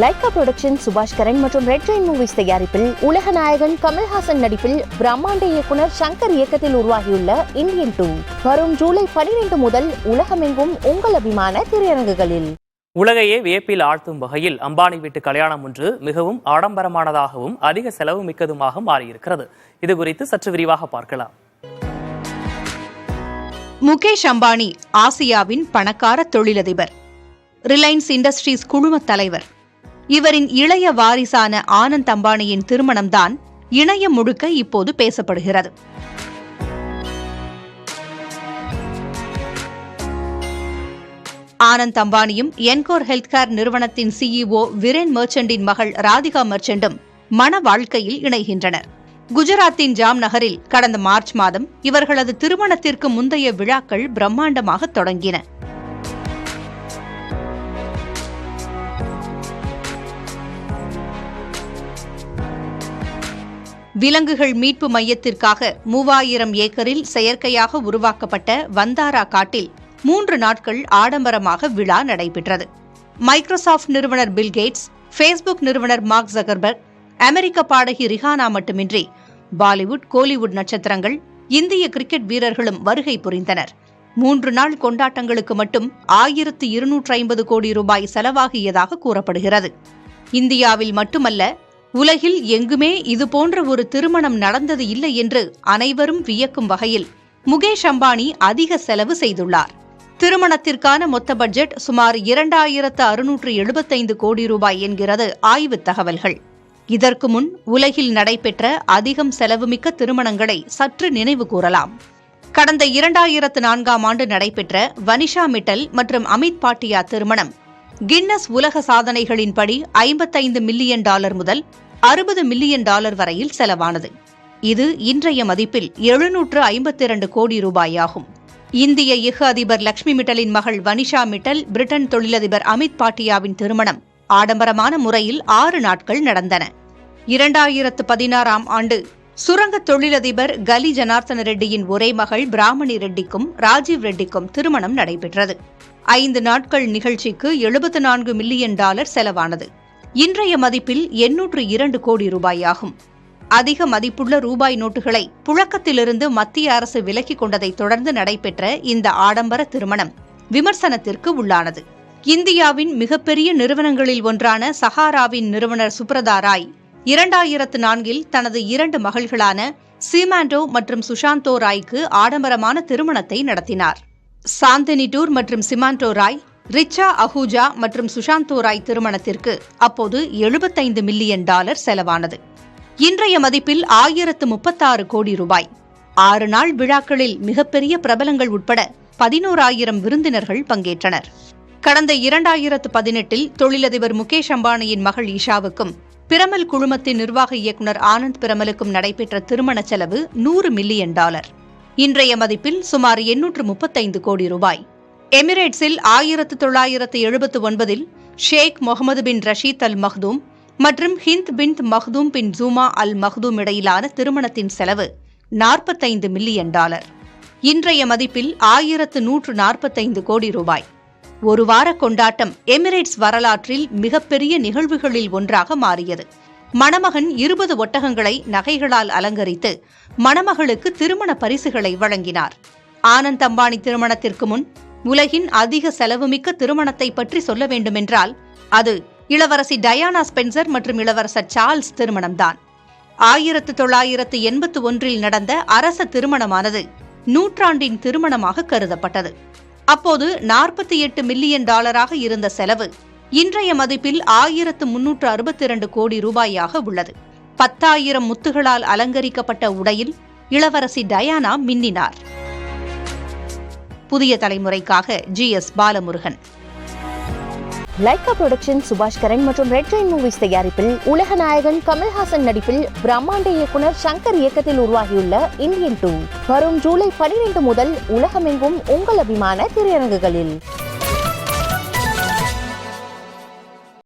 Lyca production சுபாஷ் கரன் மற்றும் red Jain movies தயாரிப்பில் உலக நாயகன் கமல்ஹாசன் நடிப்பில் பிரம்மாண்ட இயக்குனர் சங்கர் இயக்கத்தில் உருவாகியுள்ள இந்தியன் 2 வரும் ஜூலை 12 முதல் உலகமெங்கும் உங்கள் அபிமான திரையரங்குகளில். உலகையே வியப்பில் ஆழ்த்தும் வகையில் அம்பானி வீட்டு கல்யாணம் ஒன்று மிகவும் ஆடம்பரமானதாகவும் அதிக செலவு மிக்கதுமாக மாறியிருக்கிறது. இது குறித்து சற்று விரிவாக பார்க்கலாம். முகேஷ் அம்பானி ஆசியாவின் பணக்கார தொழிலதிபர், ரிலையன்ஸ் இண்டஸ்ட்ரீஸ் குழும தலைவர். இவரின் இளைய வாரிசான ஆனந்த் அம்பானியின் திருமணம்தான் இணையம் முழுக்க இப்போது பேசப்படுகிறது. ஆனந்த் அம்பானியும் என்கோர் ஹெல்த்கேர் நிறுவனத்தின் சிஇஓ விரேன் மெர்ச்சண்டின் மகள் ராதிகா மெர்ச்சண்டும் மண வாழ்க்கையில் இணைகின்றனர். குஜராத்தின் ஜாம் நகரில் கடந்த மார்ச் மாதம் இவர்களது திருமணத்திற்கு முந்தைய விழாக்கள் பிரம்மாண்டமாக தொடங்கின. விலங்குகள் மீட்பு மையத்திற்காக 3000 ஏக்கரில் செயற்கையாக உருவாக்கப்பட்ட வந்தாரா காட்டில் 3 நாட்கள் ஆடம்பரமாக விழா நடைபெற்றது. மைக்ரோசாப்ட் நிறுவனர் பில் கேட்ஸ், ஃபேஸ்புக் நிறுவனர் மார்க் ஜக்கர்பர்க், அமெரிக்க பாடகி ரிஹானா மட்டுமின்றி பாலிவுட், கோலிவுட் நட்சத்திரங்கள், இந்திய கிரிக்கெட் வீரர்களும் வருகை புரிந்தனர். 3 நாள் கொண்டாட்டங்களுக்கு மட்டும் 1250 கோடி ரூபாய் செலவாகியதாக கூறப்படுகிறது. இந்தியாவில் மட்டுமல்ல, உலகில் எங்குமே இதுபோன்ற ஒரு திருமணம் நடந்தது இல்லை என்று அனைவரும் வியக்கும் வகையில் முகேஷ் அம்பானி அதிக செலவு செய்துள்ளார். திருமணத்திற்கான மொத்த பட்ஜெட் சுமார் 2675 கோடி ரூபாய் என்கிறது ஆய்வு தகவல்கள். இதற்கு முன் உலகில் நடைபெற்ற அதிகம் செலவுமிக்க திருமணங்களை சற்று நினைவு கூறலாம். கடந்த 2004ஆம் ஆண்டு நடைபெற்ற வனிஷா மிட்டல் மற்றும் அமித் பாட்டியா திருமணம் கின்னஸ் உலக சாதனைகளின்படி $55 மில்லியன் முதல் $60 மில்லியன் வரையில் செலவானது. இது இன்றைய மதிப்பில் 752 கோடி ரூபாயாகும். இந்திய எஃகு அதிபர் லட்சுமி மிட்டலின் மகள் வனிஷா மிட்டல், பிரிட்டன் தொழிலதிபர் அமித் பாட்டியாவின் திருமணம் ஆடம்பரமான முறையில் 6 நாட்கள் நடந்தன. 2016ஆம் ஆண்டு சுரங்க தொழிலதிபர் கலி ஜனார்த்தன ரெட்டியின் ஒரே மகள் பிராமணி ரெட்டிக்கும் ராஜீவ் ரெட்டிக்கும் திருமணம் நடைபெற்றது. 5 நாட்கள் நிகழ்ச்சிக்கு $74 மில்லியன் செலவானது. இன்றைய மதிப்பில் 802 கோடி ரூபாயாகும். அதிக மதிப்புள்ள ரூபாய் நோட்டுகளை புழக்கத்திலிருந்து மத்திய அரசு விலக்கிக் கொண்டதைத் தொடர்ந்து நடைபெற்ற இந்த ஆடம்பர திருமணம் விமர்சனத்திற்கு உள்ளானது. இந்தியாவின் மிகப்பெரிய நிறுவனங்களில் ஒன்றான சஹாராவின் நிறுவனர் சுப்ரதா ராய் 2004இல் தனது 2 மகள்களான சீமாண்டோ மற்றும் சுஷாந்தோ ராய்க்கு ஆடம்பரமான திருமணத்தை நடத்தினார். சாந்தினி டூர் மற்றும் சிமாண்டோ ராய், ரிச்சா அஹூஜா மற்றும் சுஷாந்தோ ராய் திருமணத்திற்கு அப்போது $75 மில்லியன் செலவானது. இன்றைய மதிப்பில் 1036 கோடி ரூபாய். 6 நாள் விழாக்களில் மிகப்பெரிய பிரபலங்கள் உட்பட 11000 விருந்தினர்கள் பங்கேற்றனர். கடந்த 2018இல் தொழிலதிபர் முகேஷ் அம்பானியின் மகள் ஈஷாவுக்கும் பிரமல் குழுமத்தின் நிர்வாக இயக்குநர் ஆனந்த் பிரமலுக்கும் நடைபெற்ற திருமண செலவு $100 மில்லியன். இன்றைய மதிப்பில் சுமார் 835 கோடி ரூபாய். எமிரேட்ஸில் 1979இல் ஷேக் முகமது பின் ரஷீத் அல் மக்தூம் மற்றும் ஹிந்த் பின் மக்தூம் பின் ஜூமா அல் மக்தூம் இடையிலான திருமணத்தின் செலவு $45 மில்லியன். இன்றைய மதிப்பில் 1145 கோடி ரூபாய். ஒரு வார கொண்டாட்டம் எமிரேட்ஸ் வரலாற்றில் மிகப்பெரிய நிகழ்வுகளில் ஒன்றாக மாறியது. மணமகன் 20 ஒட்டகங்களை நகைகளால் அலங்கரித்து மணமகளுக்கு திருமண பரிசுகளை வழங்கினார். ஆனந்த் அம்பானி திருமணத்திற்கு முன் உலகின் அதிக செலவுமிக்க திருமணத்தை பற்றி சொல்ல வேண்டுமென்றால் அது இளவரசி டயானா ஸ்பென்சர் மற்றும் இளவரசர் சார்ல்ஸ் திருமணம்தான். 1981இல் நடந்த அரச திருமணமானது நூற்றாண்டின் திருமணமாக கருதப்பட்டது. அப்போது $48 மில்லியன் இருந்த செலவு இன்றைய மதிப்பில் 1362 கோடி ரூபாயாக உள்ளது. 10,000 முத்துகளால் அலங்கரிக்கப்பட்ட உடையில் இளவரசி டயானா மின்னினார். புதிய தலைமுறைக்காக GS பாலமுருகன். லைகா புரொடக்ஷன் சுபாஷ் கரன் மற்றும் ரெட் ஜெயின் மூவிஸ் தயாரிப்பில் உலக நாயகன் கமல்ஹாசன் நடிப்பில் பிரம்மாண்ட இயக்குனர் சங்கர் இயக்கத்தில் உருவாகியுள்ள இந்தியன் 2 வரும் ஜூலை 12 முதல் உலகமெங்கும் உங்கள் அபிமான திரையரங்குகளில்.